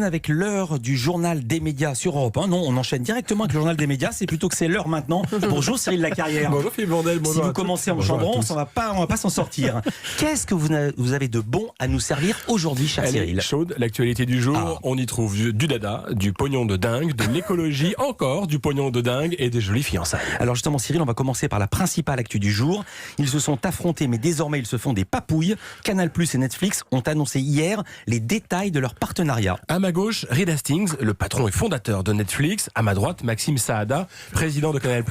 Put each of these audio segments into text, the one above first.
Avec l'heure du journal des médias sur Europe 1. Non, on enchaîne directement avec le journal des médias. C'est plutôt que c'est l'heure maintenant. Bonjour Cyril Lacarrière. Bonjour Philippe Vandel. Si vous commencez en chambron, on va pas s'en sortir. Qu'est-ce que vous avez de bon à nous servir aujourd'hui, cher Elle Cyril? est chaude, l'actualité du jour. On y trouve du dada, du pognon de dingue, de l'écologie, encore du pognon de dingue et des jolies fiançailles. Alors justement Cyril, on va commencer par la principale actu du jour. Ils se sont affrontés, mais désormais ils se font des papouilles. Canal+ et Netflix ont annoncé hier les détails de leur partenariat. À ma gauche, Reed Hastings, le patron et fondateur de Netflix. À ma droite, Maxime Saada, président de Canal+.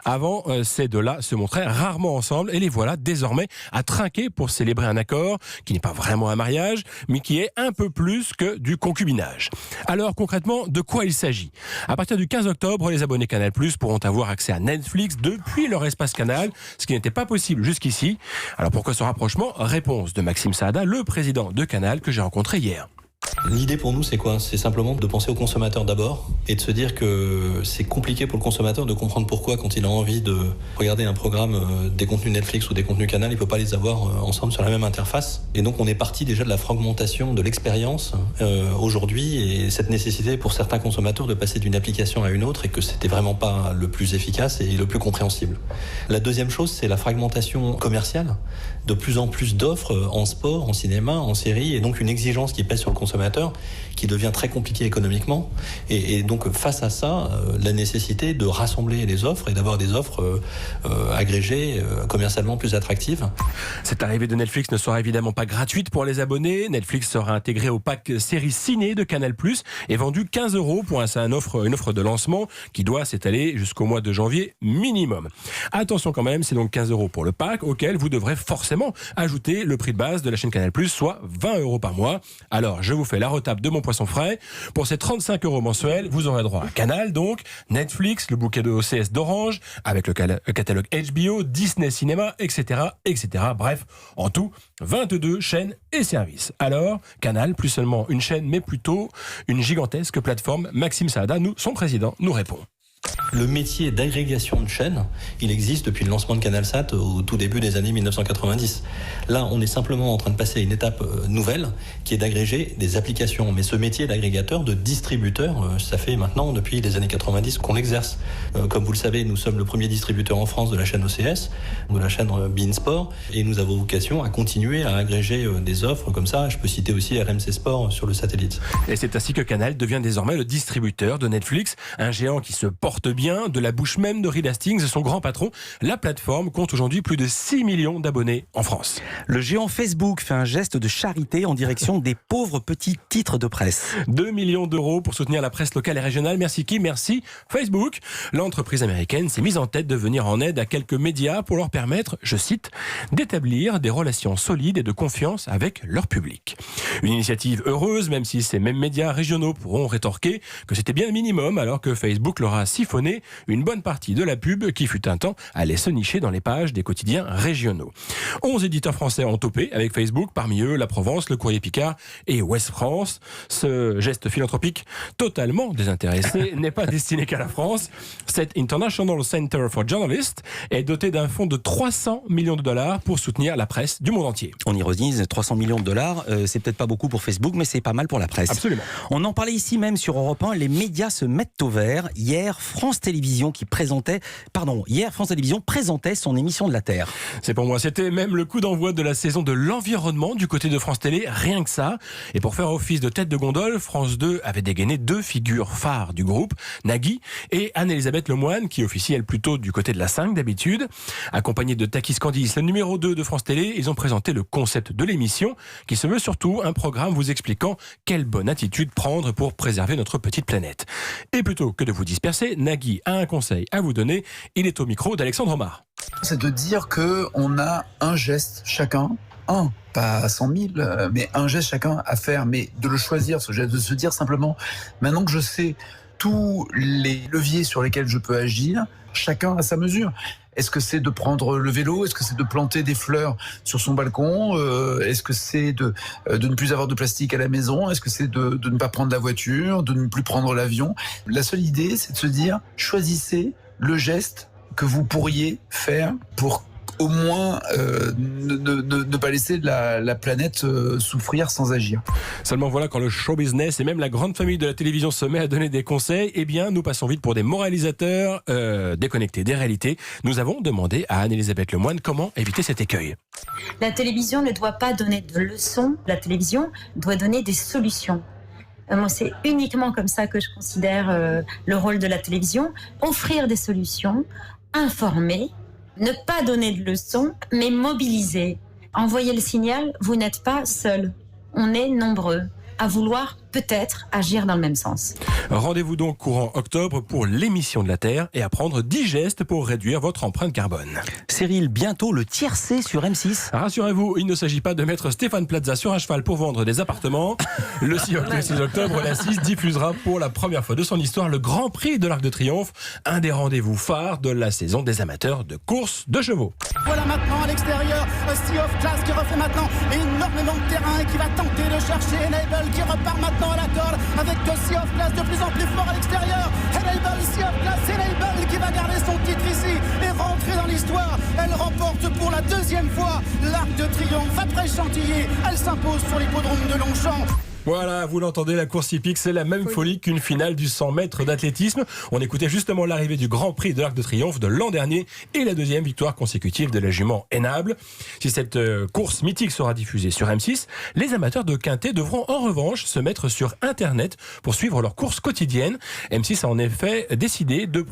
Avant, ces deux-là se montraient rarement ensemble et les voilà désormais à trinquer pour célébrer un accord qui n'est pas vraiment un mariage, mais qui est un peu plus que du concubinage. Alors concrètement, de quoi il s'agit? À partir du 15 octobre, les abonnés Canal+ pourront avoir accès à Netflix depuis leur espace Canal, ce qui n'était pas possible jusqu'ici. Alors pourquoi ce rapprochement? Réponse de Maxime Saada, le président de Canal que j'ai rencontré hier. L'idée pour nous, c'est quoi? C'est simplement de penser au consommateur d'abord et de se dire que c'est compliqué pour le consommateur de comprendre pourquoi, quand il a envie de regarder un programme, des contenus Netflix ou des contenus Canal, il ne peut pas les avoir ensemble sur la même interface. Et donc on est parti déjà de la fragmentation de l'expérience aujourd'hui et cette nécessité pour certains consommateurs de passer d'une application à une autre et que c'était vraiment pas le plus efficace et le plus compréhensible. La deuxième chose, c'est la fragmentation commerciale. De plus en plus d'offres en sport, en cinéma, en série, et donc une exigence qui pèse sur le consommateur qui devient très compliqué économiquement et donc face à ça, la nécessité de rassembler les offres et d'avoir des offres agrégées, commercialement plus attractives. Cette arrivée de Netflix ne sera évidemment pas gratuite pour les abonnés. Netflix sera intégré au pack série ciné de Canal+ et vendu 15 € pour une offre de lancement qui doit s'étaler jusqu'au mois de janvier minimum. Attention quand même, c'est donc 15 € pour le pack auquel vous devrez forcément ajouter le prix de base de la chaîne Canal+, soit 20 € par mois. Alors, je vous fais la retape de mon poisson frais. Pour ces 35 € mensuels, vous aurez droit à Canal, donc, Netflix, le bouquet de OCS d'Orange, avec le catalogue HBO, Disney Cinéma, etc., etc. Bref, en tout, 22 chaînes et services. Alors, Canal, plus seulement une chaîne, mais plutôt une gigantesque plateforme. Maxime Saada, son président, nous répond. Le métier d'agrégation de chaînes, il existe depuis le lancement de CanalSat au tout début des années 1990. Là, on est simplement en train de passer à une étape nouvelle, qui est d'agréger des applications. Mais ce métier d'agrégateur, de distributeur, ça fait maintenant depuis les années 90 qu'on l'exerce. Comme vous le savez, nous sommes le premier distributeur en France de la chaîne OCS, de la chaîne beIN Sport, et nous avons vocation à continuer à agréger des offres comme ça. Je peux citer aussi RMC Sport sur le satellite. Et c'est ainsi que Canal devient désormais le distributeur de Netflix, un géant qui se porte bien de la bouche même de Reed Hastings et son grand patron. La plateforme compte aujourd'hui plus de 6 millions d'abonnés en France. Le géant Facebook fait un geste de charité en direction des pauvres petits titres de presse. 2 millions d'euros pour soutenir la presse locale et régionale. Merci qui? Merci Facebook. L'entreprise américaine s'est mise en tête de venir en aide à quelques médias pour leur permettre, je cite, d'établir des relations solides et de confiance avec leur public. Une initiative heureuse, même si ces mêmes médias régionaux pourront rétorquer que c'était bien le minimum alors que Facebook leur a siphonné une bonne partie de la pub qui fut un temps allait se nicher dans les pages des quotidiens régionaux. 11 éditeurs français ont topé avec Facebook, parmi eux La Provence, Le Courrier Picard et Ouest France. Ce geste philanthropique totalement désintéressé n'est pas destiné qu'à la France. Cet International Center for Journalists est doté d'un fonds de 300 millions de dollars pour soutenir la presse du monde entier. On ironise, 300 millions de dollars, c'est peut-être pas beaucoup pour Facebook, mais c'est pas mal pour la presse. Absolument. On en parlait ici même sur Europe 1, les médias se mettent au vert. Hier, France Télévisions présentait son émission de la Terre. C'est pour moi, c'était même le coup d'envoi de la saison de l'environnement du côté de France Télé, rien que ça. Et pour faire office de tête de gondole, France 2 avait dégainé deux figures phares du groupe, Nagui et Anne-Elisabeth Lemoine, qui officie elle plutôt du côté de la 5 d'habitude. Accompagnée de Takis Candice, le numéro 2 de France Télé, ils ont présenté le concept de l'émission, qui se veut surtout un programme vous expliquant quelle bonne attitude prendre pour préserver notre petite planète. Et plutôt que de vous disperser, Nagui a un conseil à vous donner. Il est au micro d'Alexandre Omar. C'est de dire qu'on a un geste chacun, pas 100 000, mais un geste chacun à faire, mais de le choisir, ce geste, de se dire simplement, maintenant que je sais tous les leviers sur lesquels je peux agir, chacun à sa mesure. Est-ce que c'est de prendre le vélo? Est-ce que c'est de planter des fleurs sur son balcon? Est-ce que c'est de ne plus avoir de plastique à la maison? Est-ce que c'est de ne pas prendre la voiture, de ne plus prendre l'avion? La seule idée, c'est de se dire, choisissez le geste que vous pourriez faire pour au moins ne pas laisser la planète souffrir sans agir. Seulement voilà, quand le show business et même la grande famille de la télévision se met à donner des conseils, eh bien nous passons vite pour des moralisateurs déconnectés des réalités. Nous avons demandé à Anne-Elisabeth Lemoine comment éviter cet écueil. La télévision ne doit pas donner de leçons, la télévision doit donner des solutions. Moi, c'est uniquement comme ça que je considère le rôle de la télévision. Offrir des solutions, informer, ne pas donner de leçons, mais mobiliser. Envoyer le signal, vous n'êtes pas seul. On est nombreux à vouloir peut-être agir dans le même sens. Rendez-vous donc courant octobre pour l'émission de la Terre et à prendre 10 gestes pour réduire votre empreinte carbone. Cyril, bientôt le tiercé sur M6. Rassurez-vous, il ne s'agit pas de mettre Stéphane Plaza sur un cheval pour vendre des appartements. Le 6 octobre, la 6 diffusera pour la première fois de son histoire le Grand Prix de l'Arc de Triomphe, un des rendez-vous phares de la saison des amateurs de course de chevaux. Voilà maintenant à l'extérieur, Sea of Class qui refait maintenant énormément de terrain et qui va tenter de chercher Enable qui repart maintenant à la corde avec Sea of Class de plus en plus fort à l'extérieur. Enable, Sea of Class, Enable qui va garder son titre ici et rentrer dans l'histoire. Elle remporte pour la deuxième fois l'Arc de Triomphe après Chantilly. Elle s'impose sur l'hippodrome de Longchamp. Voilà, vous l'entendez, la course hippique, c'est la même folie qu'une finale du 100 mètres d'athlétisme. On écoutait justement l'arrivée du Grand Prix de l'Arc de Triomphe de l'an dernier et la deuxième victoire consécutive de la jument Enable. Si cette course mythique sera diffusée sur M6, les amateurs de quintet devront en revanche se mettre sur Internet pour suivre leur course quotidienne. M6 a en effet décidé de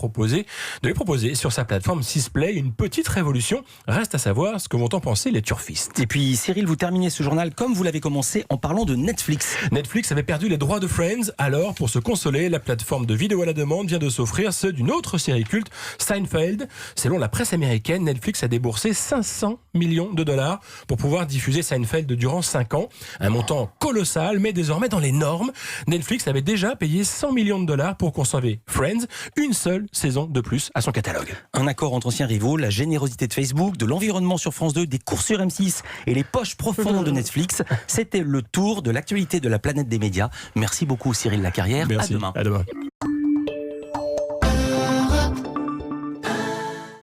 les proposer sur sa plateforme 6play, une petite révolution. Reste à savoir ce que vont en penser les turfistes. Et puis Cyril, vous terminez ce journal comme vous l'avez commencé en parlant de Netflix. Netflix avait perdu les droits de Friends, alors pour se consoler, la plateforme de vidéo à la demande vient de s'offrir ceux d'une autre série culte, Seinfeld. Selon la presse américaine, Netflix a déboursé 500 millions de dollars pour pouvoir diffuser Seinfeld durant 5 ans. Un montant colossal, mais désormais dans les normes. Netflix avait déjà payé 100 millions de dollars pour conserver Friends, une seule saison de plus à son catalogue. Un accord entre anciens rivaux, la générosité de Facebook, de l'environnement sur France 2, des courses sur M6 et les poches profondes de Netflix. C'était le tour de l'actualité de la planète des médias. Merci beaucoup Cyril Lacarrière. Merci. À demain. À demain.